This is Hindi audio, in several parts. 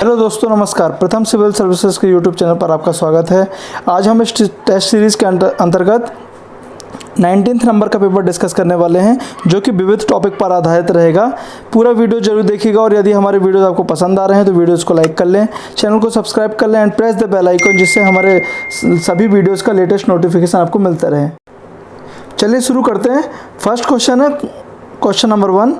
हेलो दोस्तों, नमस्कार। प्रथम सिविल सर्विसेज के यूट्यूब चैनल पर आपका स्वागत है। आज हम इस टेस्ट सीरीज़ के अंतर्गत 19th नंबर का पेपर डिस्कस करने वाले हैं, जो कि विविध टॉपिक पर आधारित रहेगा। पूरा वीडियो जरूर देखिएगा और यदि हमारे वीडियोस आपको पसंद आ रहे हैं तो वीडियोस को लाइक कर लें, चैनल को सब्सक्राइब कर लें and press the bell icon, जिससे हमारे सभी वीडियोज़ का लेटेस्ट नोटिफिकेशन आपको मिलता रहे। चलिए शुरू करते हैं। फर्स्ट क्वेश्चन है क्वेश्चन नंबर 1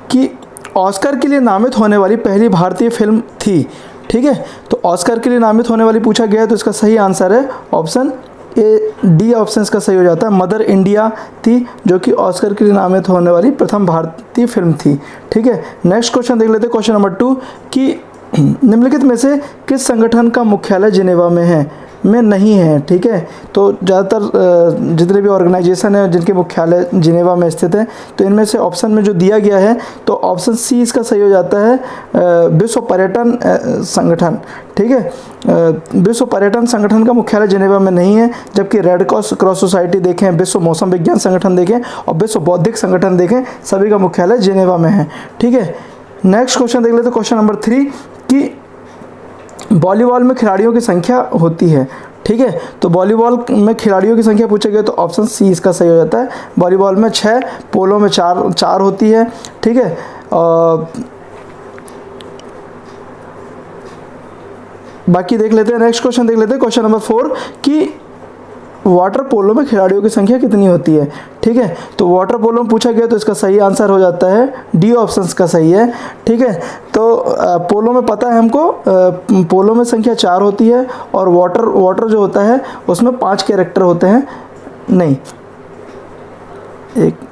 कि ऑस्कर के लिए नामित होने वाली पहली भारतीय फिल्म थी। ठीक है, तो ऑस्कर के लिए नामित होने वाली पूछा गया है, तो इसका सही आंसर है ऑप्शन ए, डी ऑप्शन का सही हो जाता है। मदर इंडिया थी, जो कि ऑस्कर के लिए नामित होने वाली प्रथम भारतीय फिल्म थी। ठीक है, नेक्स्ट क्वेश्चन देख लेते हैं। क्वेश्चन नंबर 2 कि निम्नलिखित में से किस संगठन का मुख्यालय जिनेवा में नहीं है। ठीक है, तो ज़्यादातर जितने भी ऑर्गेनाइजेशन है जिनके मुख्यालय जिनेवा में स्थित है, तो इनमें से ऑप्शन में जो दिया गया है तो ऑप्शन सी इसका सही हो जाता है, विश्व पर्यटन संगठन। ठीक है, विश्व पर्यटन संगठन का मुख्यालय जिनेवा में नहीं है, जबकि रेड क्रॉस सोसाइटी देखें, विश्व मौसम विज्ञान संगठन देखें और विश्व बौद्धिक संगठन देखें, सभी का मुख्यालय जिनेवा में है। ठीक है, नेक्स्ट क्वेश्चन देख लेते हैं। क्वेश्चन नंबर 3 कि वॉलीबॉल में खिलाड़ियों की संख्या होती है। ठीक है, तो वॉलीबॉल में खिलाड़ियों की संख्या पूछा गया तो ऑप्शन सी इसका सही हो जाता है। वॉलीबॉल में 6, पोलो में 4 होती है। ठीक है, बाकी देख लेते हैं। नेक्स्ट क्वेश्चन देख लेते हैं। क्वेश्चन नंबर 4 कि वाटर पोलो में खिलाड़ियों की संख्या कितनी होती है। ठीक है, तो वाटर पोलो में पूछा गया तो इसका सही आंसर हो जाता है डी ऑप्शन का सही है। ठीक है, तो पोलो में पता है हमको, पोलो में संख्या 4 होती है और वाटर जो होता है उसमें 5 कैरेक्टर होते हैं। नहीं, एक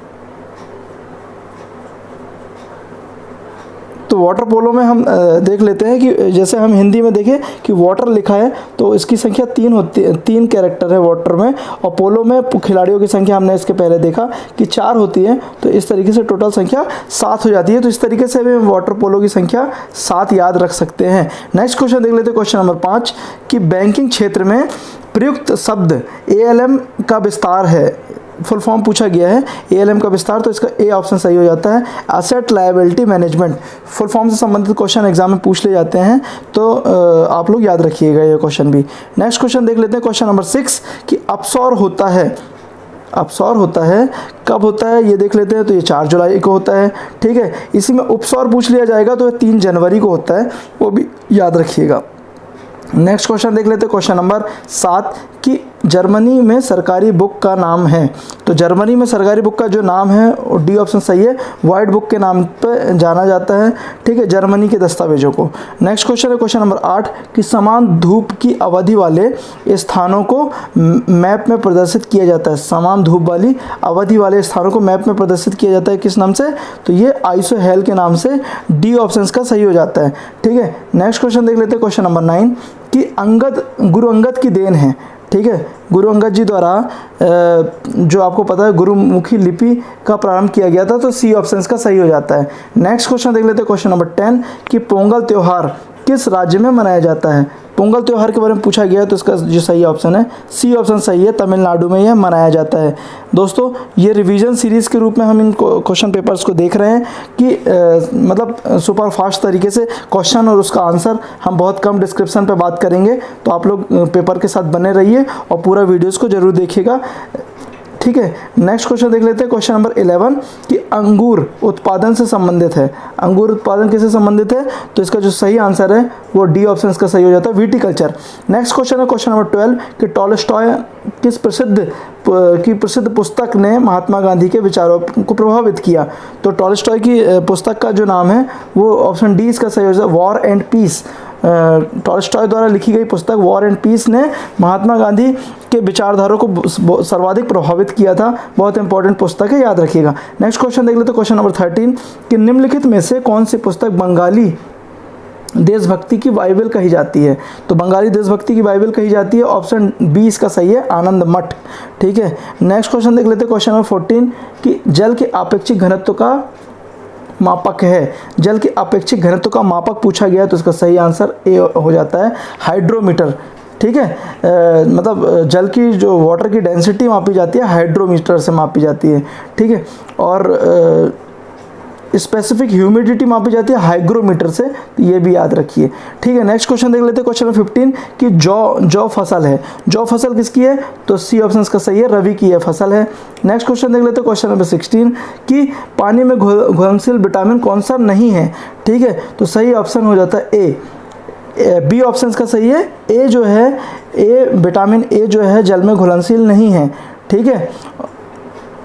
तो वाटर पोलो में हम देख लेते हैं कि जैसे हम हिंदी में देखें कि वाटर लिखा है तो इसकी संख्या 3 होती है, 3 कैरेक्टर है वाटर में, और पोलो में खिलाड़ियों की संख्या हमने इसके पहले देखा कि 4 होती है, तो इस तरीके से टोटल संख्या 7 हो जाती है। तो इस तरीके से भी हम वाटर पोलो की संख्या 7 याद रख सकते हैं। नेक्स्ट क्वेश्चन देख लेते हैं। क्वेश्चन नंबर 5 कि बैंकिंग क्षेत्र में प्रयुक्त शब्द ALM का विस्तार है, फुल फॉर्म पूछा गया है ALM का विस्तार, तो इसका ए ऑप्शन सही हो जाता है। Asset liability management full form से संबंधित क्वेश्चन एग्जाम में पूछ ले जाते हैं, तो आप लोग याद रखिएगा ये क्वेश्चन भी। नेक्स्ट क्वेश्चन देख लेते हैं। क्वेश्चन नंबर 6 कि अपसौर होता है, अपसौर होता है कब होता है ये देख लेते हैं। तो ये 4 जुलाई को होता है। ठीक है, इसी में उपसौर पूछ लिया जाएगा तो ये 3 जनवरी को होता है, वो भी याद रखिएगा। नेक्स्ट क्वेश्चन देख लेते हैं। क्वेश्चन नंबर 7 कि जर्मनी में सरकारी बुक का नाम है, तो जर्मनी में सरकारी बुक का जो नाम है वो डी ऑप्शन सही है, वाइट बुक के नाम पे जाना जाता है। ठीक है, जर्मनी के दस्तावेजों को। नेक्स्ट क्वेश्चन है क्वेश्चन नंबर 8 कि समान धूप की अवधि वाले स्थानों को मैप में प्रदर्शित किया जाता है। समान धूप वाली अवधि वाले स्थानों को मैप में प्रदर्शित किया जाता है किस नाम से, तो ये आइसोहेल के नाम से, डी ऑप्शन का सही हो जाता है। ठीक है, नेक्स्ट क्वेश्चन देख लेते हैं। क्वेश्चन नंबर 9 कि गुरु अंगद की देन है। ठीक है, गुरु अंगद जी द्वारा जो आपको पता है गुरुमुखी लिपि का प्रारंभ किया गया था, तो सी ऑप्शन का सही हो जाता है। नेक्स्ट क्वेश्चन देख लेते हैं। क्वेश्चन नंबर 10 कि पोंगल त्यौहार किस राज्य में मनाया जाता है। पोंगल त्यौहार के बारे में पूछा गया है, तो इसका जो सही ऑप्शन है सी ऑप्शन सही है, तमिलनाडु में यह मनाया जाता है। दोस्तों, ये रिवीजन सीरीज़ के रूप में हम इन क्वेश्चन पेपर्स को देख रहे हैं कि मतलब सुपर फास्ट तरीके से क्वेश्चन और उसका आंसर हम बहुत कम डिस्क्रिप्शन पे बात करेंगे, तो आप लोग पेपर के साथ बने रहिए और पूरा वीडियोज़ को ज़रूर देखिएगा। ठीक है, नेक्स्ट क्वेश्चन देख लेते हैं। क्वेश्चन नंबर 11 कि अंगूर उत्पादन से संबंधित है। अंगूर उत्पादन किससे संबंधित है, तो इसका जो सही आंसर है वो डी ऑप्शन का सही हो जाता है, विटिकल्चर। नेक्स्ट क्वेश्चन है क्वेश्चन नंबर 12 कि टॉलस्टॉय किस प्रसिद्ध पुस्तक ने महात्मा गांधी के विचारों को प्रभावित किया। तो टॉलस्टॉय की पुस्तक का जो नाम है वो ऑप्शन डी इसका सही हो जाता है, वॉर एंड पीस। टॉलस्टॉय द्वारा लिखी गई पुस्तक वॉर एंड पीस ने महात्मा गांधी के विचारधारा को सर्वाधिक प्रभावित किया था। बहुत इंपॉर्टेंट पुस्तक है, याद रखिएगा। नेक्स्ट क्वेश्चन देख लेते हैं। क्वेश्चन नंबर 13 कि निम्नलिखित में से कौन सी पुस्तक बंगाली देशभक्ति की बाइबल कही जाती है। तो बंगाली देशभक्ति की बाइबल कही जाती है, ऑप्शन बी इसका सही है, आनंद मठ। ठीक है, नेक्स्ट क्वेश्चन देख लेते हैं। क्वेश्चन नंबर 14 कि जल के अपेक्षित घनत्व का मापक है। जल के अपेक्षित घनत्व का मापक पूछा गया तो इसका सही आंसर ए हो जाता है, हाइड्रोमीटर। ठीक है, मतलब जल की जो वाटर की डेंसिटी मापी जाती है हाइड्रोमीटर से मापी जाती है। ठीक है, और स्पेसिफिक ह्यूमिडिटी मापी जाती है हाइग्रोमीटर से, तो ये भी याद रखिए। ठीक है, नेक्स्ट क्वेश्चन देख लेते हैं, क्वेश्चन नंबर 15 कि जौ फसल है, जौ फसल किसकी है, तो सी ऑप्शन का सही है, रवि की यह फसल है। नेक्स्ट क्वेश्चन देख लेते हैं, क्वेश्चन नंबर 16 कि पानी में घुलनशील विटामिन कौन सा नहीं है। ठीक है, तो सही ऑप्शन हो जाता है ए, बी ऑप्शन का सही है, ए जो है, ए विटामिन ए जो है जल में घुलनशील नहीं है। ठीक है,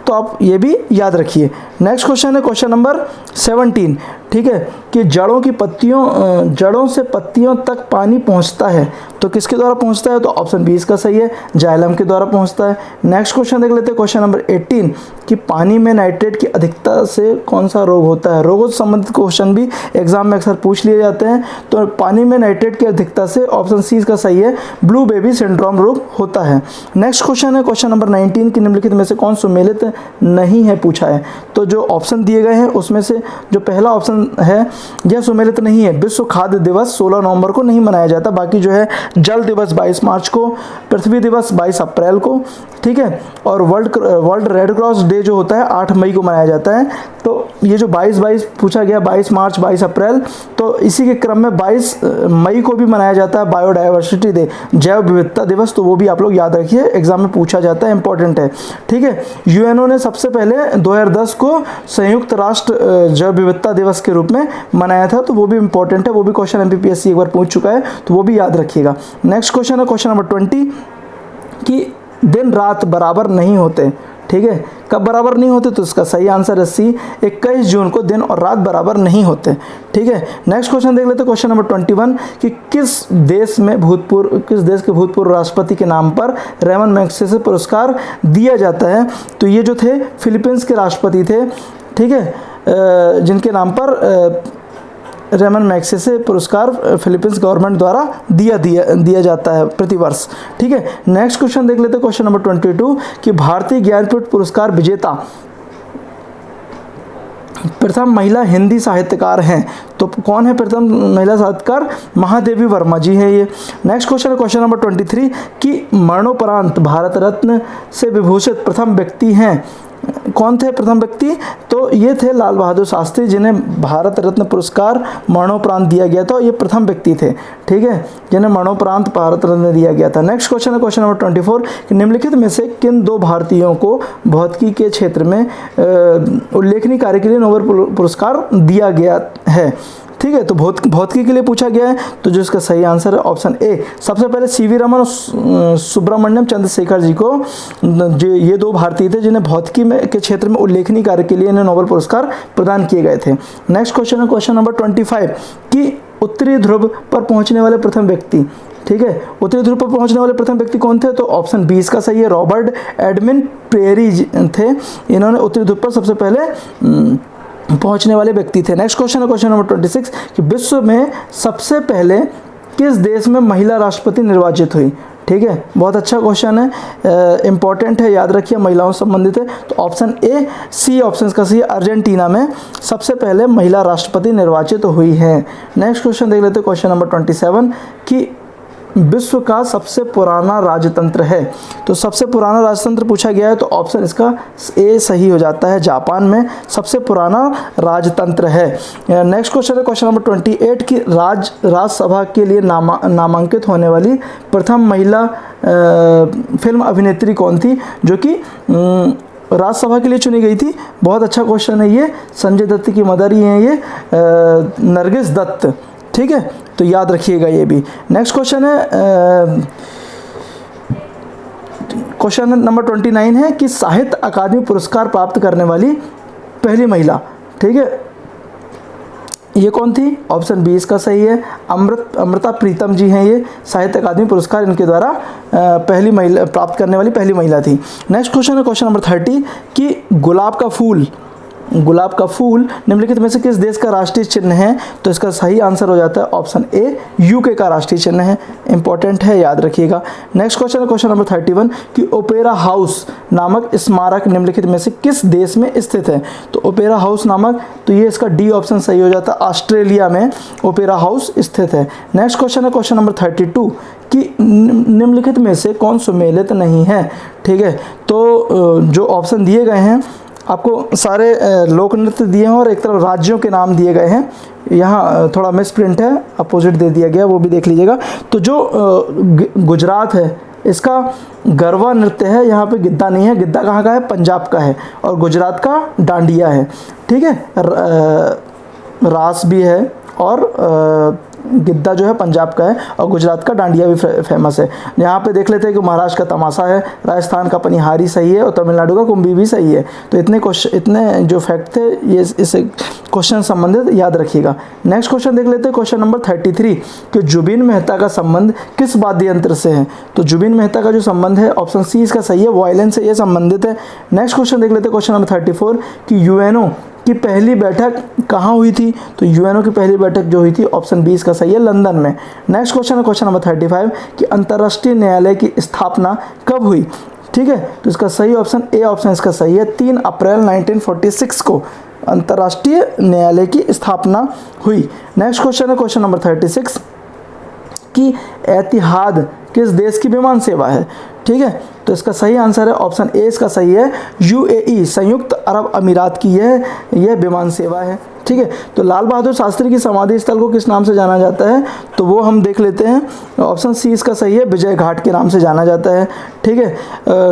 तो आप ये भी याद रखिए। नेक्स्ट क्वेश्चन है क्वेश्चन नंबर 17। ठीक है, कि जड़ों से पत्तियों तक पानी पहुंचता है, तो किसके द्वारा पहुंचता है, तो ऑप्शन बी इसका सही है, जाइलम के द्वारा पहुंचता है। नेक्स्ट क्वेश्चन देख लेते हैं, क्वेश्चन नंबर 18 कि पानी में नाइट्रेट की अधिकता से कौन सा रोग होता है। रोगों से संबंधित क्वेश्चन भी एग्जाम में अक्सर पूछ लिए जाते हैं, तो पानी में नाइट्रेट की अधिकता से ऑप्शन सी इसका सही है, ब्लू बेबी सिंड्रोम रोग होता है। नेक्स्ट क्वेश्चन है क्वेश्चन नंबर 19 कि निम्नलिखित में से कौन सुमेलित नहीं है पूछा है। तो जो ऑप्शन दिए गए हैं उसमें से जो पहला ऑप्शन है यह सुमेलित नहीं है। विश्व खाद्य दिवस 16 नवंबर को नहीं मनाया जाता, बाकी जो है जल दिवस 22 मार्च को, पृथ्वी दिवस 22 अप्रैल को, ठीक है, और वर्ल्ड रेड क्रॉस डे जो होता है 8 मई को मनाया जाता है। तो ये जो 22 पूछा गया, 22 मार्च 22 अप्रैल, तो इसी के क्रम में 22 मई को भी मनाया जाता है बायोडाइवर्सिटी डे, जैव विविधता दिवस, तो वो भी आप लोग याद रखिए, एग्जाम में पूछा जाता है, इंपॉर्टेंट है। ठीक है, यूएनओ ने सबसे पहले 2010 को संयुक्त राष्ट्र जैव विविधता दिवस के रूप में मनाया था, तो वो भी इंपॉर्टेंट है, वो भी क्वेश्चन एमपीपीएससी एक बार पूछ चुका है, तो वो भी याद रखिएगा। नेक्स्ट क्वेश्चन है क्वेश्चन नंबर 20 कि दिन रात बराबर नहीं होते। ठीक है, कब बराबर नहीं होते, तो इसका सही आंसर है सी, 21 जून को दिन और रात बराबर नहीं होते। ठीक है, नेक्स्ट क्वेश्चन देख लेते हैं, क्वेश्चन नंबर 21 कि किस देश के भूतपूर्व राष्ट्रपति के नाम पर रेमन मैग्सेसे पुरस्कार दिया जाता है। तो ये जो थे फिलीपींस के राष्ट्रपति थे, ठीक है, जिनके नाम पर रेमन मैग्सेसे पुरस्कार फिलीपींस गवर्नमेंट द्वारा दिया जाता है प्रतिवर्ष। ठीक है, नेक्स्ट क्वेश्चन देख लेते हैं, क्वेश्चन नंबर 22 कि भारतीय ज्ञानपीठ पुरस्कार विजेता प्रथम महिला हिंदी साहित्यकार हैं, तो कौन है प्रथम महिला साहित्यकार, महादेवी वर्मा जी है ये। नेक्स्ट क्वेश्चन है क्वेश्चन नंबर 23 कि मरणोपरांत भारत रत्न से विभूषित प्रथम व्यक्ति हैं, कौन थे प्रथम व्यक्ति, तो ये थे लाल बहादुर शास्त्री, जिन्हें भारत रत्न पुरस्कार मरणोपरांत दिया गया था, ये प्रथम व्यक्ति थे। ठीक है, जिन्हें मरणोपरांत भारत रत्न दिया गया था। नेक्स्ट क्वेश्चन है क्वेश्चन नंबर 24 कि निम्नलिखित में से किन दो भारतीयों को भौतिकी के क्षेत्र में उल्लेखनीय कार्य के लिए नोबेल पुरस्कार दिया गया है। ठीक है, तो भौतिकी के लिए पूछा गया है, तो जो इसका सही आंसर है ऑप्शन ए, सबसे पहले सीवी रमन और सुब्रमण्यम चंद्रशेखर जी को, जो ये दो भारतीय थे जिन्हें भौतिकी में के क्षेत्र में उल्लेखनीय कार्य के लिए इन्हें नोबेल पुरस्कार प्रदान किए गए थे। नेक्स्ट क्वेश्चन है क्वेश्चन नंबर 25 कि उत्तरी ध्रुव पर पहुंचने वाले प्रथम व्यक्ति, ठीक है, उत्तरी ध्रुव पर पहुंचने वाले प्रथम व्यक्ति कौन थे, तो ऑप्शन बी इसका सही है, रॉबर्ट एडमिन पेरी थे, इन्होंने उत्तरी ध्रुव पर सबसे पहले पहुंचने वाले व्यक्ति थे। नेक्स्ट क्वेश्चन है क्वेश्चन नंबर 26 कि विश्व में सबसे पहले किस देश में महिला राष्ट्रपति निर्वाचित हुई। ठीक है, बहुत अच्छा क्वेश्चन है, इंपॉर्टेंट है, याद रखिए, महिलाओं से संबंधित है, तो ऑप्शन ए, सी ऑप्शन का सही, अर्जेंटीना में सबसे पहले महिला राष्ट्रपति निर्वाचित हुई है। नेक्स्ट क्वेश्चन देख लेते हैं क्वेश्चन नंबर 27 कि विश्व का सबसे पुराना राजतंत्र है, तो सबसे पुराना राजतंत्र पूछा गया है, तो ऑप्शन इसका ए सही हो जाता है, जापान में सबसे पुराना राजतंत्र है। नेक्स्ट क्वेश्चन है क्वेश्चन नंबर 28 कि राज्यसभा के लिए नामांकित होने वाली प्रथम महिला फिल्म अभिनेत्री कौन थी, जो कि राज्यसभा के लिए चुनी गई थी। बहुत अच्छा क्वेश्चन है ये, संजय दत्त की मदर ही हैं ये, नरगिस दत्त। ठीक है, तो याद रखिएगा ये भी। नेक्स्ट क्वेश्चन है क्वेश्चन नंबर 29 है कि साहित्य अकादमी पुरस्कार प्राप्त करने वाली पहली महिला, ठीक है, ये कौन थी, ऑप्शन बी इसका सही है, अमृता प्रीतम जी हैं, ये साहित्य अकादमी पुरस्कार इनके द्वारा पहली महिला प्राप्त करने वाली पहली महिला थी। नेक्स्ट क्वेश्चन है क्वेश्चन नंबर 30 कि गुलाब का फूल निम्नलिखित में से किस देश का राष्ट्रीय चिन्ह है, तो इसका सही आंसर हो जाता है ऑप्शन ए, यूके का राष्ट्रीय चिन्ह है, इंपॉर्टेंट है, याद रखिएगा। नेक्स्ट क्वेश्चन है क्वेश्चन नंबर 31 कि ओपेरा हाउस नामक स्मारक निम्नलिखित में से किस देश में स्थित है, तो ओपेरा हाउस नामक, तो ये इसका डी ऑप्शन सही हो जाता है, ऑस्ट्रेलिया में ओपेरा हाउस स्थित है। नेक्स्ट क्वेश्चन है क्वेश्चन नंबर 32 कि निम्नलिखित में से कौन सुमेलित नहीं है। ठीक है, तो जो ऑप्शन दिए गए हैं आपको सारे लोक नृत्य दिए हैं और एक तरफ राज्यों के नाम दिए गए हैं। यहाँ थोड़ा मिस प्रिंट है, अपोजिट दे दिया गया, वो भी देख लीजिएगा। तो जो गुजरात है इसका गरबा नृत्य है, यहाँ पे गिद्दा नहीं है। गिद्दा कहाँ का है? पंजाब का है। और गुजरात का डांडिया है, ठीक है। रास भी है और गिद्दा जो है पंजाब का है और गुजरात का डांडिया भी फेमस है। यहाँ पे देख लेते हैं कि महाराष्ट्र का तमाशा है, राजस्थान का पनिहारी सही है और तमिलनाडु का कुंभी भी सही है। तो इतने जो फैक्ट थे ये इस क्वेश्चन संबंधित याद रखिएगा। नेक्स्ट क्वेश्चन देख लेते हैं, क्वेश्चन नंबर 33 कि जुबिन मेहता का संबंध किस वाद्य यंत्र से है? तो जुबिन मेहता का जो संबंध है ऑप्शन सी इसका सही है, वायलिन से ये संबंधित है। नेक्स्ट क्वेश्चन देख लेते हैं, क्वेश्चन नंबर 34 कि यूएनओ की पहली बैठक कहाँ हुई थी? तो यूएनओ की पहली बैठक जो हुई थी ऑप्शन बी इसका सही है, लंदन में। नेक्स्ट क्वेश्चन है क्वेश्चन नंबर 35 कि अंतर्राष्ट्रीय न्यायालय की स्थापना कब हुई? ठीक है, तो इसका सही ऑप्शन ए ऑप्शन इसका सही है, 3 अप्रैल 1946 को अंतर्राष्ट्रीय न्यायालय की स्थापना हुई। नेक्स्ट क्वेश्चन है क्वेश्चन नंबर 36 कि एतिहाद किस देश की विमान सेवा है? ठीक है, तो इसका सही आंसर है ऑप्शन ए इसका सही है, यूएई संयुक्त अरब अमीरात की यह विमान सेवा है। ठीक है, तो लाल बहादुर शास्त्री की समाधि स्थल को किस नाम से जाना जाता है? तो वो हम देख लेते हैं, ऑप्शन सी इसका सही है, विजय घाट के नाम से जाना जाता है। ठीक है,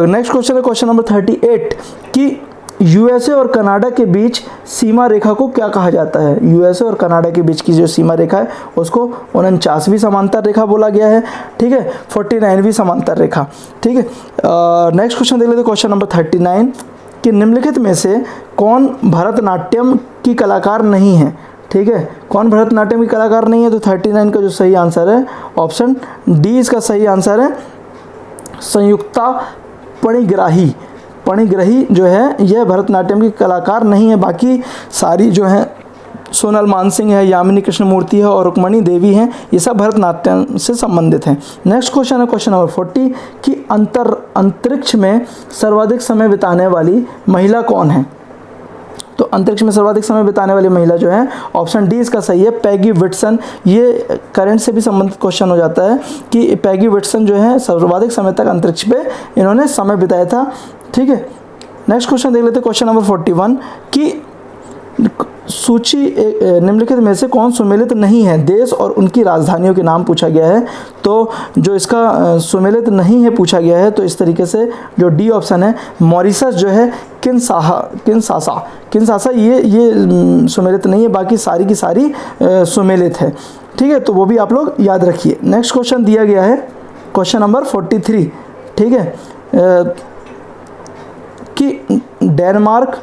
नेक्स्ट क्वेश्चन है क्वेश्चन नंबर 38 कि यूएसए और कनाडा के बीच सीमा रेखा को क्या कहा जाता है? यूएसए और कनाडा के बीच की जो सीमा रेखा है उसको 49वीं समांतर रेखा बोला गया है। ठीक है, 49वीं समांतर रेखा। ठीक है, नेक्स्ट क्वेश्चन देख लेते हैं, क्वेश्चन नंबर 39 कि निम्नलिखित में से कौन भरतनाट्यम की कलाकार नहीं है? ठीक है, कौन भरतनाट्यम की कलाकार नहीं है? तो 39 का जो सही आंसर है ऑप्शन डी इसका सही आंसर है, संयुक्ता पणिग्राही। पणिग्रही जो है यह भरतनाट्यम की कलाकार नहीं है, बाकी सारी जो है सोनल मानसिंह है, यामिनी कृष्णमूर्ति है और रुक्मणी देवी हैं, ये सब भरतनाट्यम से संबंधित हैं। नेक्स्ट क्वेश्चन है क्वेश्चन नंबर 40 कि अंतरिक्ष में सर्वाधिक समय बिताने वाली महिला कौन है? तो अंतरिक्ष में सर्वाधिक समय बिताने वाली महिला जो है ऑप्शन डी इसका सही है, पैगी विटसन। ये करंट से भी संबंधित क्वेश्चन हो जाता है कि पैगी विटसन जो है सर्वाधिक समय तक अंतरिक्ष पे इन्होंने समय बिताया था। ठीक है, नेक्स्ट क्वेश्चन देख लेते हैं, क्वेश्चन नंबर 41 कि सूची निम्नलिखित में से कौन सुमेलित नहीं है? देश और उनकी राजधानियों के नाम पूछा गया है, तो जो इसका सुमेलित नहीं है पूछा गया है, तो इस तरीके से जो डी ऑप्शन है मॉरिशस जो है किनसासा ये सुमेलित नहीं है, बाकी सारी की सारी सुमेलित है। ठीक है, तो वो भी आप लोग याद रखिए। नेक्स्ट क्वेश्चन दिया गया है क्वेश्चन नंबर 43। ठीक है, कि डेनमार्क,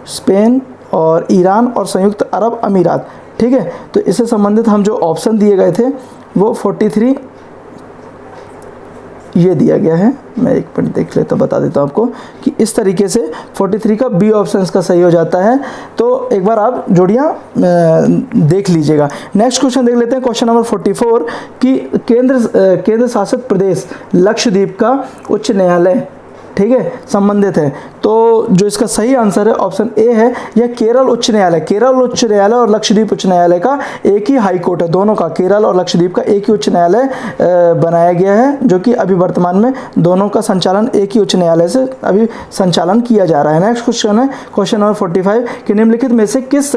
स्पेन और ईरान और संयुक्त अरब अमीरात। ठीक है, तो इससे संबंधित हम जो ऑप्शन दिए गए थे वो 43 ये दिया गया है। मैं एक मिनट देख लेता हूँ, बता देता हूँ आपको कि इस तरीके से 43 का बी ऑप्शन का सही हो जाता है। तो एक बार आप जोड़ियाँ देख लीजिएगा। नेक्स्ट क्वेश्चन देख लेते हैं, क्वेश्चन नंबर 44 कि केंद्र शासित प्रदेश लक्षद्वीप का उच्च न्यायालय ठीक है संबंधित है, तो जो इसका सही आंसर है ऑप्शन ए है, यह केरल उच्च न्यायालय। केरल उच्च न्यायालय और लक्षद्वीप उच्च न्यायालय का एक ही हाई कोर्ट है, दोनों का, केरल और लक्षद्वीप का एक ही उच्च न्यायालय बनाया गया है, जो कि अभी वर्तमान में दोनों का संचालन एक ही उच्च न्यायालय से अभी संचालन किया जा रहा है। नेक्स्ट क्वेश्चन है क्वेश्चन नंबर 45 कि निम्नलिखित में से किस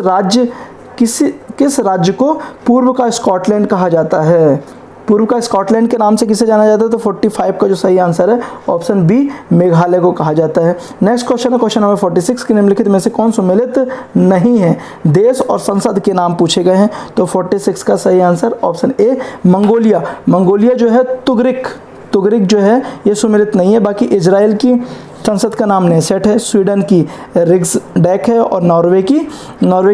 राज्य को पूर्व का स्कॉटलैंड कहा जाता है? पूर्व का स्कॉटलैंड के नाम से किसे जाना जाता है? तो 45 का जो सही आंसर है ऑप्शन बी मेघालय को कहा जाता है। नेक्स्ट क्वेश्चन है क्वेश्चन नंबर 46 कि निम्नलिखित में से कौन सुमेलित नहीं है? देश और संसद के नाम पूछे गए हैं, तो 46 का सही answer option A Mongolia. Mongolia जो है तुगरिक जो है ये सुमेलित नहीं है, बाकी इजराइल की संसद का नाम नेसेट है, स्वीडन की रिक्सडैक है और नॉर्वे की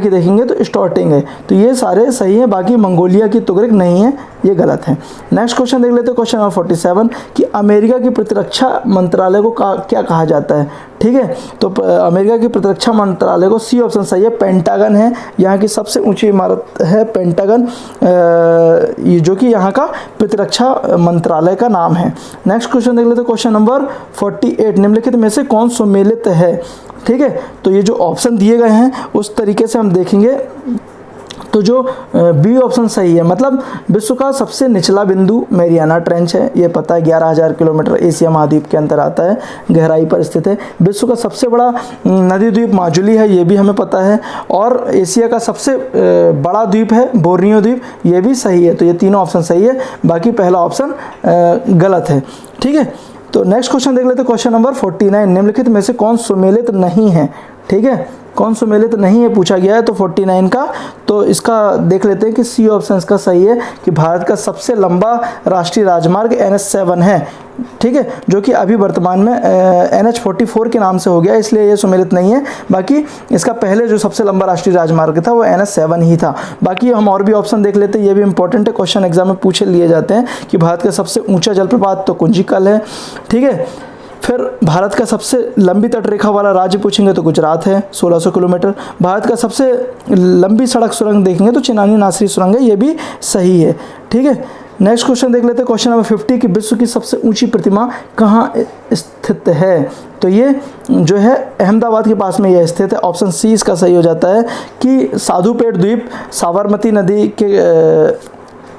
देखेंगे तो स्टॉर्टिंग है। तो ये सारे सही हैं, बाकी मंगोलिया की तुगरिक नहीं है, ये गलत है। नेक्स्ट क्वेश्चन देख लेते हैं क्वेश्चन नंबर 47 कि अमेरिका की प्रतिरक्षा मंत्रालय को क्या कहा जाता है? ठीक है, तो अमेरिका की प्रतिरक्षा मंत्रालय को सी ऑप्शन सही है, पेंटागन है। यहाँ की सबसे ऊंची इमारत है पेंटागन, ये जो कि यहाँ का प्रतिरक्षा मंत्रालय का नाम है। नेक्स्ट क्वेश्चन देख लेते हैं क्वेश्चन नंबर 48 निम्नलिखित में से कौन सुमेलित है? ठीक है, तो ये जो ऑप्शन दिए गए हैं उस तरीके से हम देखेंगे तो जो बी ऑप्शन सही है, मतलब विश्व का सबसे निचला बिंदु मैरियाना ट्रेंच है, ये पता है 11,000 किलोमीटर एशिया महाद्वीप के अंदर आता है, गहराई पर स्थित है। विश्व का सबसे बड़ा नदी द्वीप माजुली है, ये भी हमें पता है। और एशिया का सबसे बड़ा द्वीप है बोर्नियो द्वीप, ये भी सही है। तो ये तीनों ऑप्शन सही है, बाकी पहला ऑप्शन गलत है। ठीक है, तो नेक्स्ट क्वेश्चन देख लेते हैं। क्वेश्चन नंबर 49, निम्नलिखित में से कौन सुमेलित नहीं है? ठीक है, कौन सुमेलित नहीं है पूछा गया है, तो 49 का, तो इसका देख लेते हैं कि सी ऑप्शन इसका सही है कि भारत का सबसे लंबा राष्ट्रीय राजमार्ग NH7 है। ठीक है, जो कि अभी वर्तमान में NH44 के नाम से हो गया, इसलिए ये सुमेलित नहीं है। बाकी इसका पहले जो सबसे लंबा राष्ट्रीय राजमार्ग था वो NH7 ही था। बाकी हम और भी ऑप्शन देख लेते हैं, ये भी इंपॉर्टेंट है, क्वेश्चन एग्जाम में पूछे लिए जाते हैं कि भारत का सबसे ऊंचा जलप्रपात तो कुंजिकल है। ठीक है, फिर भारत का सबसे लंबी तटरेखा वाला राज्य पूछेंगे तो गुजरात है 1600 किलोमीटर। भारत का सबसे लंबी सड़क सुरंग देखेंगे तो चिनानी नासरी सुरंग है, ये भी सही है। ठीक है, नेक्स्ट क्वेश्चन देख लेते हैं। क्वेश्चन नंबर 50 कि विश्व की सबसे ऊंची प्रतिमा कहाँ स्थित है? तो ये जो है अहमदाबाद के पास में यह स्थित है। ऑप्शन सी इसका सही हो जाता है कि साधुपेट द्वीप साबरमती नदी के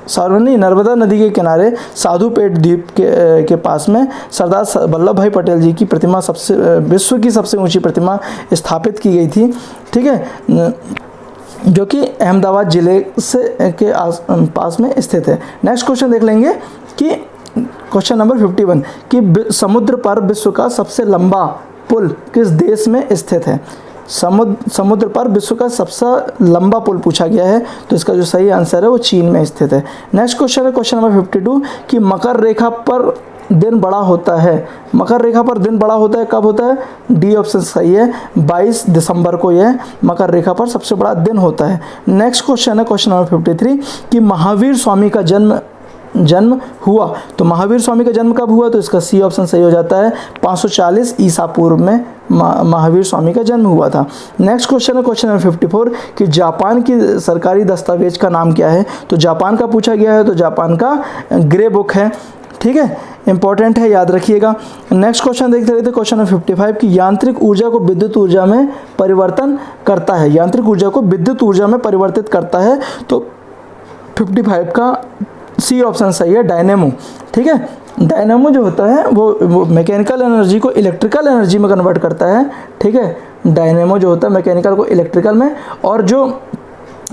नर्मदा नदी के किनारे साधुपेट द्वीप के पास में सरदार वल्लभ भाई पटेल जी की प्रतिमा सबसे विश्व की सबसे ऊंची प्रतिमा स्थापित की गई थी। ठीक है, जो कि अहमदाबाद जिले से के पास में स्थित है। नेक्स्ट क्वेश्चन देख लेंगे कि क्वेश्चन नंबर 51 कि समुद्र पर विश्व का सबसे लंबा पुल किस देश में स्थित है? समुद्र पर विश्व का सबसे लंबा पुल पूछा गया है, तो इसका जो सही आंसर है वो चीन में स्थित है। नेक्स्ट क्वेश्चन है क्वेश्चन नंबर 52 कि मकर रेखा पर दिन बड़ा होता है। मकर रेखा पर दिन बड़ा होता है, कब होता है? डी ऑप्शन सही है, 22 दिसंबर को यह मकर रेखा पर सबसे बड़ा दिन होता है। नेक्स्ट क्वेश्चन है क्वेश्चन नंबर 53 कि महावीर स्वामी का जन्म हुआ, तो महावीर स्वामी का जन्म कब हुआ? तो इसका सी ऑप्शन सही हो जाता है, 540 ईसा पूर्व में महावीर स्वामी का जन्म हुआ था। नेक्स्ट क्वेश्चन है क्वेश्चन नंबर 54 कि जापान की सरकारी दस्तावेज का नाम क्या है? तो जापान का पूछा गया है, तो जापान का ग्रे बुक है। ठीक है, इंपॉर्टेंट है, याद रखिएगा। नेक्स्ट क्वेश्चन देखते रहते क्वेश्चन नंबर 55 कि यांत्रिक ऊर्जा को विद्युत ऊर्जा में परिवर्तन करता है। यांत्रिक ऊर्जा को विद्युत ऊर्जा में परिवर्तित करता है, तो 55 का सी ऑप्शन सही है, डायनेमो। ठीक है, डायनेमो जो होता है वो मैकेनिकल एनर्जी को इलेक्ट्रिकल एनर्जी में कन्वर्ट करता है। ठीक है, डायनेमो जो होता है मैकेनिकल को इलेक्ट्रिकल में, और जो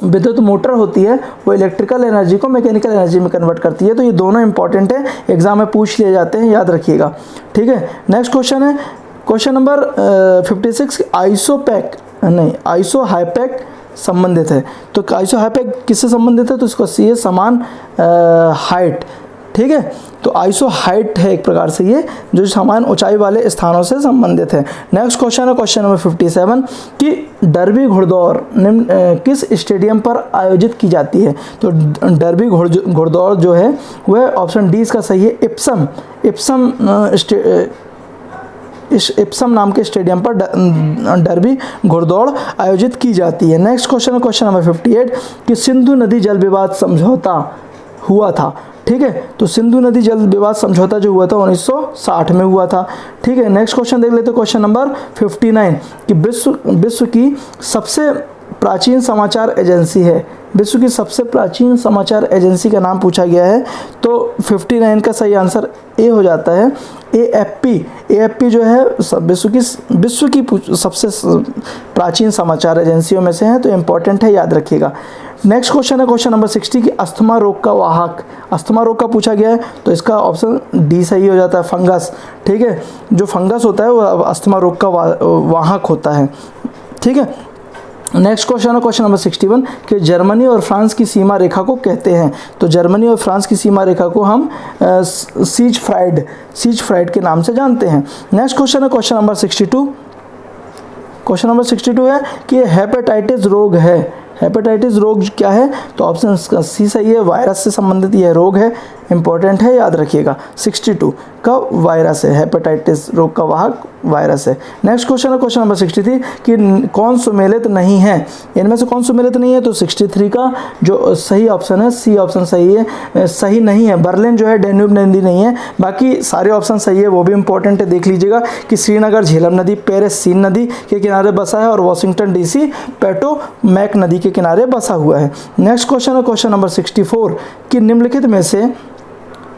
विद्युत मोटर होती है वो इलेक्ट्रिकल एनर्जी को मैकेनिकल एनर्जी में कन्वर्ट करती है। तो ये दोनों इंपॉर्टेंट है, एग्जाम में पूछ लिए जाते हैं, याद रखिएगा। ठीक है, नेक्स्ट क्वेश्चन है क्वेश्चन नंबर 56 आइसो हाइपैक संबंधित है। तो आइसो हाइपैक किससे संबंधित है? तो इसको सी है समान हाइट। ठीक है, तो आइसो हाइट है एक प्रकार से ये, जो समान ऊंचाई वाले स्थानों से संबंधित है। नेक्स्ट क्वेश्चन है क्वेश्चन नंबर 57 कि डर्बी घुड़दौड़ किस स्टेडियम पर आयोजित की जाती है? तो डर्बी घुड़दौड़ जो है वह ऑप्शन डी इसका सही है, इप्सम नाम के स्टेडियम पर डर्बी घुड़दौड़ आयोजित की जाती है। नेक्स्ट क्वेश्चन है क्वेश्चन नंबर 58 कि सिंधु नदी जल विवाद समझौता हुआ था। ठीक है, तो सिंधु नदी जल विवाद समझौता जो हुआ था 1960 में हुआ था। ठीक है, नेक्स्ट क्वेश्चन देख लेते हैं क्वेश्चन नंबर 59 कि विश्व की सबसे प्राचीन समाचार एजेंसी है। विश्व की सबसे प्राचीन समाचार एजेंसी का नाम पूछा गया है, तो 59 का सही आंसर ए हो जाता है, AFP जो है विश्व की सबसे प्राचीन समाचार एजेंसियों में से है, तो इम्पॉर्टेंट है, याद रखिएगा। नेक्स्ट क्वेश्चन है क्वेश्चन नंबर 60 कि अस्थमा रोग का वाहक, अस्थमा रोग का पूछा गया है, तो इसका ऑप्शन डी सही हो जाता है, फंगस। ठीक है, जो फंगस होता है वो अस्थमा रोग का वाहक होता है। ठीक है, नेक्स्ट क्वेश्चन है क्वेश्चन नंबर 61 कि जर्मनी और फ्रांस की सीमा रेखा को कहते हैं। तो जर्मनी और फ्रांस की सीमा रेखा को हम सीज फ्राइड के नाम से जानते हैं। नेक्स्ट क्वेश्चन है क्वेश्चन नंबर 62। क्वेश्चन नंबर 62 है कि हेपेटाइटिस रोग है। हेपेटाइटिस रोग क्या है? तो ऑप्शन सी सही है, वायरस से संबंधित यह रोग है, इंपॉर्टेंट है, याद रखिएगा। 62 का वायरस है, हेपेटाइटिस रोग का वाहक वायरस है। नेक्स्ट क्वेश्चन है क्वेश्चन नंबर 63 कि कौन सुमेलित नहीं है, इनमें से कौन सुमेलित नहीं है, तो 63 का जो सही ऑप्शन है सी ऑप्शन सही है, सही नहीं है। बर्लिन जो है डैन्यूब नदी नहीं है, बाकी सारे ऑप्शन सही है, वो भी इंपॉर्टेंट है। देख लीजिएगा कि श्रीनगर झेलम नदी, पेरिस सीन नदी के किनारे बसा है और वॉशिंगटन डीसी पोटोमैक नदी के किनारे बसा हुआ है। नेक्स्ट क्वेश्चन है क्वेश्चन नंबर 64 कि निम्नलिखित में से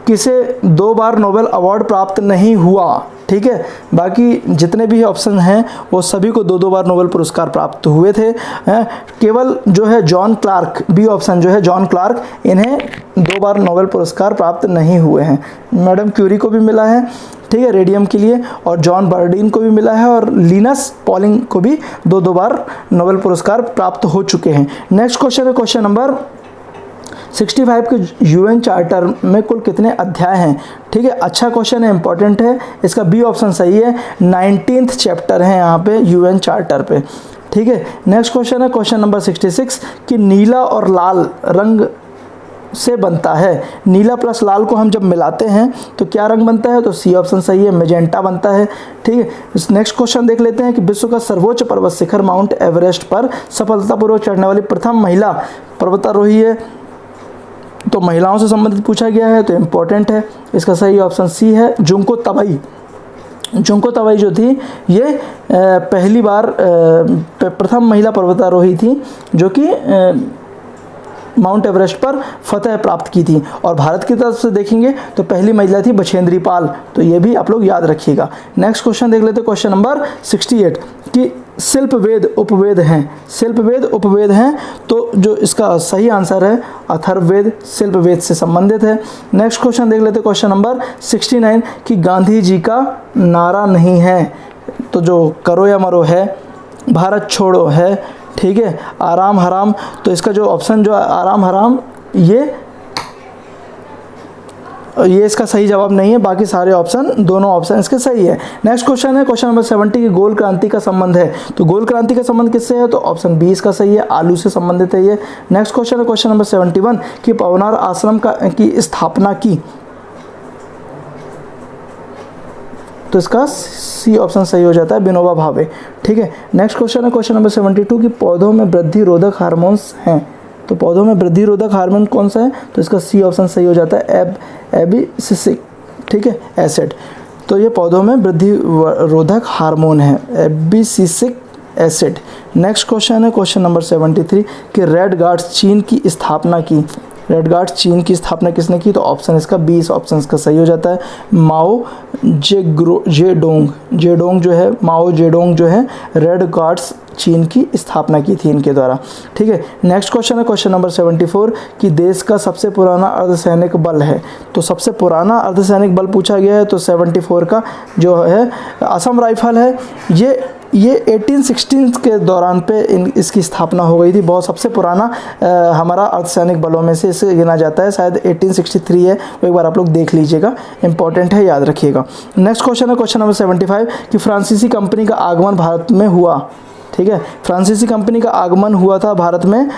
किसे 2 बार नोबेल अवार्ड प्राप्त नहीं हुआ। ठीक है, बाकी जितने भी ऑप्शन हैं वो सभी को 2-2 बार नोबेल पुरस्कार प्राप्त हुए थे। केवल जो है जॉन क्लार्क, बी ऑप्शन जो है जॉन क्लार्क, इन्हें 2 बार नोबेल पुरस्कार प्राप्त नहीं हुए हैं। मैडम क्यूरी को भी मिला है, ठीक है, रेडियम के लिए, और जॉन बर्डीन को भी मिला है, और लिनस पॉलिंग को भी 2-2 बार नोबेल पुरस्कार प्राप्त हो चुके हैं। नेक्स्ट क्वेश्चन है क्वेश्चन नंबर 65 के यूएन चार्टर में कुल कितने अध्याय हैं। ठीक है, अच्छा क्वेश्चन है, इंपॉर्टेंट है, इसका बी ऑप्शन सही है। 19th चैप्टर है यहाँ पे यूएन चार्टर पे। ठीक है, नेक्स्ट क्वेश्चन है क्वेश्चन नंबर 66 कि नीला और लाल रंग से बनता है। नीला प्लस लाल को हम जब मिलाते हैं तो क्या रंग बनता है, तो सी ऑप्शन सही है, मैजेंटा बनता है। ठीक है, नेक्स्ट क्वेश्चन देख लेते हैं कि विश्व का सर्वोच्च पर्वत शिखर माउंट एवरेस्ट पर सफलतापूर्वक चढ़ने वाली प्रथम महिला पर्वतारोही है, तो महिलाओं से संबंधित पूछा गया है, तो इम्पोर्टेंट है, इसका सही ऑप्शन सी है, जुंको तबई। जुंको तबई जो थी ये पहली बार प्रथम महिला पर्वतारोही थी जो कि माउंट एवरेस्ट पर फतह प्राप्त की थी। और भारत की तरफ से देखेंगे तो पहली महिला थी बछेंद्री पाल, तो ये भी आप लोग याद रखिएगा। नेक्स्ट क्वेश्चन देख लेते हैं क्वेश्चन नंबर 68 कि शिल्प वेद उपवेद हैं। शिल्प वेद उपवेद हैं, तो जो इसका सही आंसर है अथर्ववेद शिल्प वेद से संबंधित है। नेक्स्ट क्वेश्चन देख लेते हैं क्वेश्चन नंबर 69 कि गांधी जी का नारा नहीं है, तो जो करो या मरो है, भारत छोड़ो है, ठीक है, आराम हराम, तो इसका जो ऑप्शन जो आराम हराम ये इसका सही जवाब नहीं है, बाकी सारे ऑप्शन, दोनों ऑप्शन इसके सही है। नेक्स्ट क्वेश्चन है क्वेश्चन नंबर 70 की गोल क्रांति का संबंध है, तो गोल क्रांति का संबंध किससे है, तो ऑप्शन बी इसका सही है, आलू से संबंधित है ये। नेक्स्ट क्वेश्चन है क्वेश्चन नंबर 71 कि पवनार आश्रम की स्थापना की, तो इसका सी ऑप्शन सही हो जाता है, विनोबा भावे। ठीक है, नेक्स्ट क्वेश्चन है क्वेश्चन नंबर 72 कि पौधों में वृद्धि रोधक हार्मोन्स हैं, तो पौधों में वृद्धि रोधक हार्मोन कौन सा है, तो इसका सी ऑप्शन सही हो जाता है, एबिसिसिक, ठीक है, एसिड, तो ये पौधों में वृद्धि रोधक हार्मोन है, एबिसिसिक एसिड। नेक्स्ट क्वेश्चन है क्वेश्चन नंबर 73 कि रेड गार्ड्स चीन की स्थापना की, रेड गार्ड्स चीन की स्थापना किसने की, तो ऑप्शन इसका 20 ऑप्शन का सही हो जाता है, माओ जेडोंग जो है, माओ जेडोंग जो है रेड गार्ड्स चीन की स्थापना की थी इनके द्वारा। ठीक है, नेक्स्ट क्वेश्चन है क्वेश्चन नंबर 74 कि देश का सबसे पुराना अर्धसैनिक बल है, तो सबसे पुराना अर्धसैनिक बल पूछा गया है, तो 74 का जो है असम राइफल है। ये 1816 के दौरान पे इसकी स्थापना हो गई थी, बहुत सबसे पुराना हमारा अर्धसैनिक बलों में से इसे गिना जाता है, शायद 1863 है, वो एक बार आप लोग देख लीजिएगा, इंपॉर्टेंट है, याद रखिएगा। नेक्स्ट क्वेश्चन है क्वेश्चन नंबर 75 कि फ्रांसीसी कंपनी का आगमन भारत में हुआ। ठीक है, फ्रांसीसी कंपनी का आगमन हुआ था भारत में,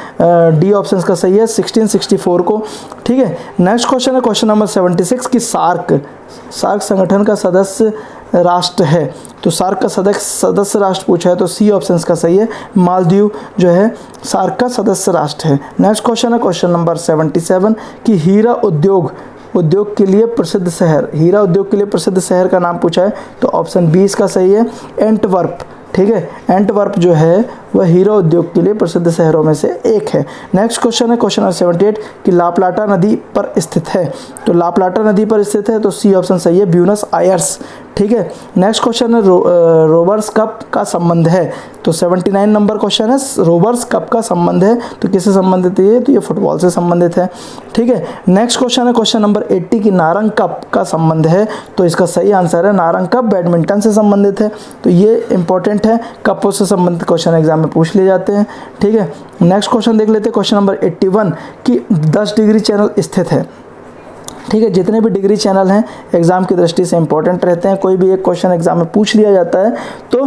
डी ऑप्शन का सही है, 1664 को। ठीक है, नेक्स्ट क्वेश्चन है क्वेश्चन नंबर 76 कि सार्क संगठन का सदस्य राष्ट्र है, तो सार्क का सदस्य राष्ट्र पूछा है, तो सी ऑप्शन का सही है, मालदीव जो है सार्क का सदस्य राष्ट्र है। नेक्स्ट क्वेश्चन है क्वेश्चन नंबर 77 कि हीरा उद्योग के लिए प्रसिद्ध शहर, हीरा उद्योग के लिए प्रसिद्ध शहर का नाम पूछा है, तो ऑप्शन 20 का सही है, एंटवर्प। ठीक है, एंटवर्प जो है वह हीरा उद्योग के लिए प्रसिद्ध शहरों में से एक है। नेक्स्ट क्वेश्चन है क्वेश्चन नंबर 78 कि लाप्लाटा नदी पर स्थित है, तो लाप्लाटा नदी पर स्थित है, तो सी ऑप्शन सही है, ब्यूनस आयर्स। ठीक है, नेक्स्ट क्वेश्चन है रोवर्स कप का संबंध है, तो 79 नंबर क्वेश्चन है, रोवर्स कप का संबंध है, तो किससे संबंधित है, तो ये फुटबॉल से संबंधित है। ठीक है, नेक्स्ट क्वेश्चन है क्वेश्चन नंबर 80 कि नारंग कप का संबंध है, तो इसका सही आंसर है नारंग कप बैडमिंटन से संबंधित है, तो ये इंपॉर्टेंट है, कपों से संबंधित क्वेश्चन एग्जाम में पूछ लिए जाते हैं। ठीक है, नेक्स्ट क्वेश्चन देख लेते हैं क्वेश्चन नंबर 81 कि 10 डिग्री चैनल स्थित है, ठीक है, जितने भी डिग्री चैनल हैं एग्ज़ाम की दृष्टि से इंपॉर्टेंट रहते हैं। कोई भी एक क्वेश्चन एग्जाम में पूछ लिया जाता है तो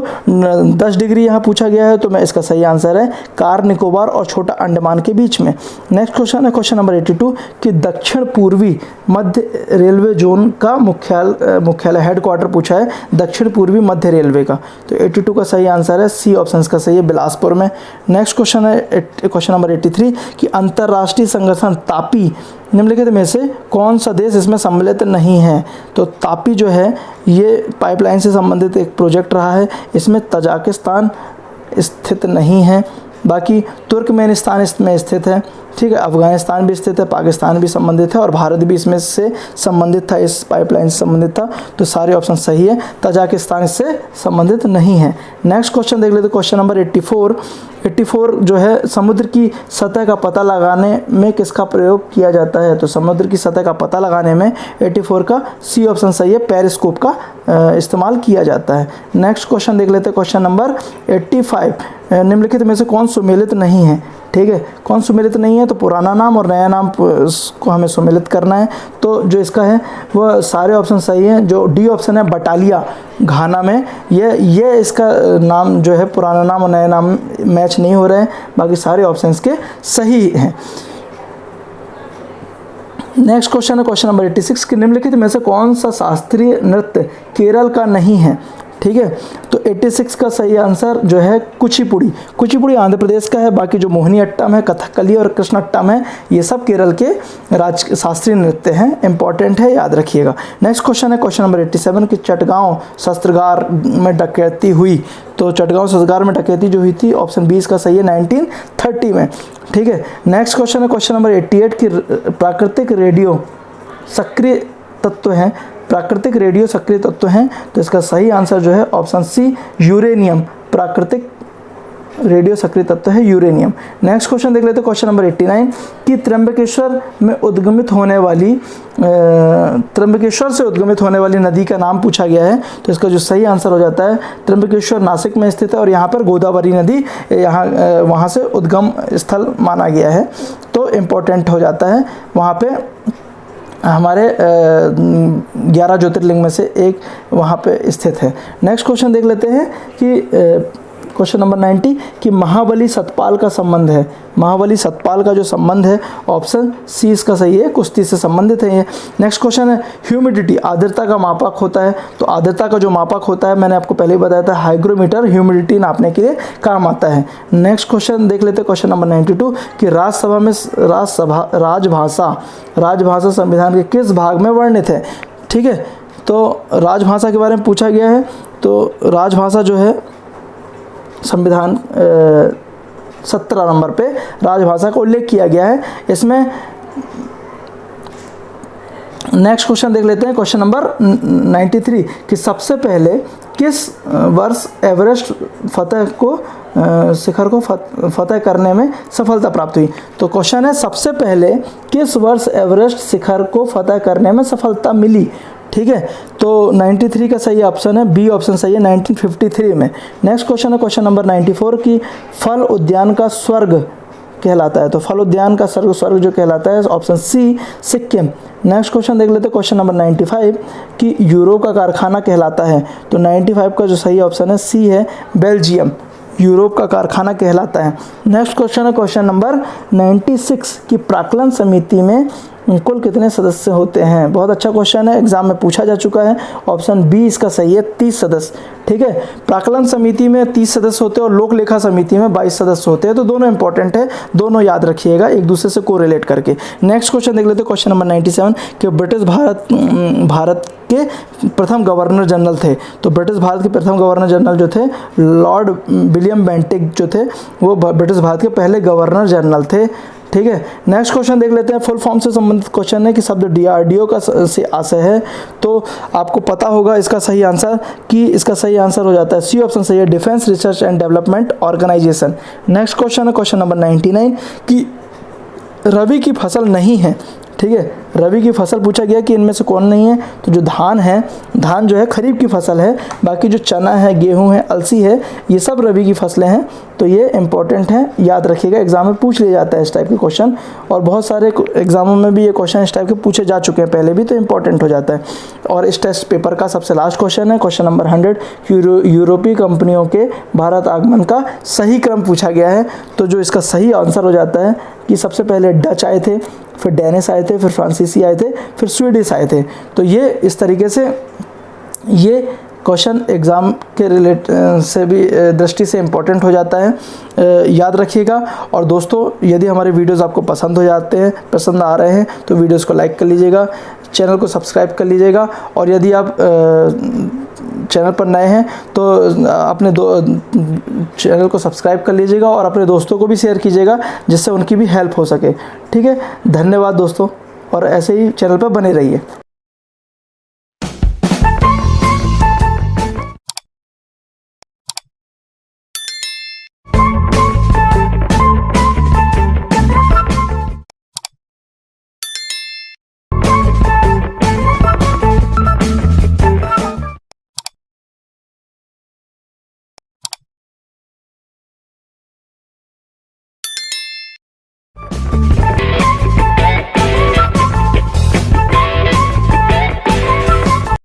10 डिग्री यहाँ पूछा गया है, तो मैं इसका सही आंसर है कार निकोबार और छोटा अंडमान के बीच में। नेक्स्ट क्वेश्चन है क्वेश्चन नंबर 82 कि दक्षिण पूर्वी मध्य रेलवे जोन का मुख्यालय हेडक्वार्टर पूछा है दक्षिण पूर्वी मध्य रेलवे का, तो 82 का सही आंसर है सी ऑप्शन का सही है, बिलासपुर में। नेक्स्ट क्वेश्चन है क्वेश्चन नंबर 83 कि अंतर्राष्ट्रीय संगठन तापी निम्नलिखित में से कौन सा देश इसमें सम्मिलित नहीं है, तो तापी जो है ये पाइपलाइन से संबंधित एक प्रोजेक्ट रहा है, इसमें तजाकिस्तान स्थित नहीं है, बाकी तुर्कमेनिस्तान इसमें स्थित है, ठीक है, अफ़गानिस्तान भी स्थित है, पाकिस्तान भी संबंधित है और भारत भी इसमें से संबंधित था, इस पाइपलाइन से संबंधित था, तो सारे ऑप्शन सही है, तजाकिस्तान इससे संबंधित नहीं है। नेक्स्ट क्वेश्चन देख लेते क्वेश्चन नंबर 84 जो है समुद्र की सतह का पता लगाने में किसका प्रयोग किया जाता है, तो समुद्र की सतह का पता लगाने में 84 का सी ऑप्शन सही है, पेरिस्कोप का इस्तेमाल किया जाता है। नेक्स्ट क्वेश्चन देख लेते हैं क्वेश्चन नंबर 85 निम्नलिखित में से कौन सुमेलित नहीं है, ठीक है, कौन सुमेलित नहीं है, तो पुराना नाम और नया नाम को हमें सुमेलित करना है, तो जो इसका है वह सारे ऑप्शन सही हैं। जो डी ऑप्शन है बटालिया घाना में, ये इसका नाम जो है पुराना नाम और नया नाम मैच नहीं हो रहे हैं, बाकी सारे ऑप्शंस के सही हैं। नेक्स्ट क्वेश्चन है क्वेश्चन नंबर 86 कि निम्नलिखित में से कौन सा शास्त्रीय नृत्य केरल का नहीं है, ठीक है, तो 86 का सही आंसर जो है कुचिपुड़ी आंध्र प्रदेश का है, बाकी जो मोहिनी अट्टम है, कथकली और कृष्णाट्टम है, ये सब केरल के शास्त्रीय नृत्य हैं, इंपॉर्टेंट है, याद रखिएगा। नेक्स्ट क्वेश्चन है क्वेश्चन नंबर 87 कि चटगांव शस्त्रागार में डकैती हुई, तो चटगांव शस्त्रागार में डकैती जो हुई थी ऑप्शन 20 का सही है 1930 में, ठीक है। नेक्स्ट क्वेश्चन है क्वेश्चन नंबर 88 कि प्राकृतिक रेडियो सक्रिय तत्व हैं, प्राकृतिक रेडियो सक्रिय तत्व हैं, तो इसका सही आंसर जो है ऑप्शन सी यूरेनियम, प्राकृतिक रेडियो सक्रिय तत्व है यूरेनियम। नेक्स्ट क्वेश्चन देख लेते हैं क्वेश्चन नंबर 89 कि त्र्यंबकेश्वर से उद्गमित होने वाली नदी का नाम पूछा गया है, तो इसका जो सही आंसर हो जाता है त्र्यंबकेश्वर नासिक में स्थित है और यहाँ पर गोदावरी नदी वहाँ से उद्गम स्थल माना गया है, तो इम्पोर्टेंट हो जाता है, वहाँ पे हमारे 11 ज्योतिर्लिंग में से एक वहाँ पे स्थित है। नेक्स्ट क्वेश्चन देख लेते हैं कि क्वेश्चन नंबर 90 कि महाबली सतपाल का संबंध है, महाबली सतपाल का जो संबंध है ऑप्शन सी इसका सही है, कुश्ती से संबंधित है ये। नेक्स्ट क्वेश्चन है ह्यूमिडिटी आर्द्रता का मापक होता है, तो आर्द्रता का जो मापक होता है मैंने आपको पहले ही बताया था, हाइग्रोमीटर ह्यूमिडिटी नापने के लिए काम आता है। नेक्स्ट क्वेश्चन देख लेते हैं क्वेश्चन नंबर 92 कि राज्यसभा में राजभाषा संविधान के किस भाग में वर्णित है, ठीक है, तो राजभाषा के बारे में पूछा गया है, तो राजभाषा जो है संविधान 17 नंबर पे राजभाषा का उल्लेख किया गया है इसमें। नेक्स्ट क्वेश्चन देख लेते हैं क्वेश्चन नंबर 93 कि सबसे पहले किस वर्ष एवरेस्ट शिखर को फतह करने में सफलता प्राप्त हुई, तो क्वेश्चन है सबसे पहले किस वर्ष एवरेस्ट शिखर को फतह करने में सफलता मिली, ठीक है, तो 93 का सही ऑप्शन है, बी ऑप्शन सही है 1953 में। नेक्स्ट क्वेश्चन है क्वेश्चन नंबर 94 की फल उद्यान का स्वर्ग कहलाता है, तो फल उद्यान का स्वर्ग जो कहलाता है option C Sikkim. Next question देख लेते हैं क्वेश्चन नंबर 95 कि यूरो का कारखाना कहलाता है, तो 95 का जो सही ऑप्शन है सी है बेल्जियम, यूरोप का कारखाना कहलाता है। नेक्स्ट क्वेश्चन है क्वेश्चन नंबर 96 की प्राक्कलन समिति में कुल कितने सदस्य होते हैं, बहुत अच्छा क्वेश्चन है, एग्जाम में पूछा जा चुका है, ऑप्शन बी इसका सही है 30 सदस्य, ठीक है, प्राक्कलन समिति में 30 सदस्य होते हैं और लोक लेखा समिति में 22 सदस्य होते हैं, तो दोनों इंपॉर्टेंट है, दोनों याद रखिएगा एक दूसरे से कोरिलेट करके। नेक्स्ट क्वेश्चन देख लेते हैं क्वेश्चन नंबर 97 कि ब्रिटिश भारत के प्रथम गवर्नर जनरल थे, तो ब्रिटिश भारत के प्रथम गवर्नर जनरल जो थे लॉर्ड विलियम बेंटिक जो थे वो ब्रिटिश भारत के पहले गवर्नर जनरल थे, ठीक है। नेक्स्ट क्वेश्चन देख लेते हैं, फुल फॉर्म से संबंधित क्वेश्चन है कि शब्द DRDO का से आशय है, तो आपको पता होगा इसका सही आंसर कि इसका सही आंसर हो जाता है सी ऑप्शन सही है, defence research and development organisation. Next question है क्वेश्चन नंबर 99 कि रबी की फसल नहीं है, ठीक है। रबी की फसल पूछा गया कि इनमें से कौन नहीं है, तो जो धान है, धान जो है खरीफ की फसल है, बाकी जो चना है, गेहूं है, अलसी है, ये सब रबी की फसलें हैं। तो ये इंपॉर्टेंट हैं, याद रखिएगा, एग्जाम में पूछ लिया जाता है इस टाइप के क्वेश्चन, और बहुत सारे एग्जामों में भी ये क्वेश्चन इस टाइप के पूछे जा चुके हैं पहले भी, तो इंपॉर्टेंट हो जाता है। और इस टेस्ट पेपर का सबसे लास्ट क्वेश्चन है, क्वेश्चन नंबर 100, यूरोपीय कंपनियों के भारत आगमन का सही क्रम पूछा गया है। तो जो इसका सही आंसर हो जाता है कि सबसे पहले डच आए थे, फिर डेनिश आए थे, फिर फ्रांसीसी आए थे, फिर स्वीडिश आए थे। तो ये इस तरीके से ये क्वेश्चन एग्ज़ाम के से भी दृष्टि से इम्पोर्टेंट हो जाता है, याद रखिएगा। और दोस्तों, यदि हमारे वीडियोस आपको पसंद हो जाते हैं, पसंद आ रहे हैं, तो वीडियोस को लाइक कर लीजिएगा, चैनल को सब्सक्राइब कर लीजिएगा, और यदि आप चैनल पर नए हैं तो अपने चैनल को सब्सक्राइब कर लीजिएगा और अपने दोस्तों को भी शेयर कीजिएगा, जिससे उनकी भी हेल्प हो सके। ठीक है, धन्यवाद दोस्तों, और ऐसे ही चैनल पर बने रहिए।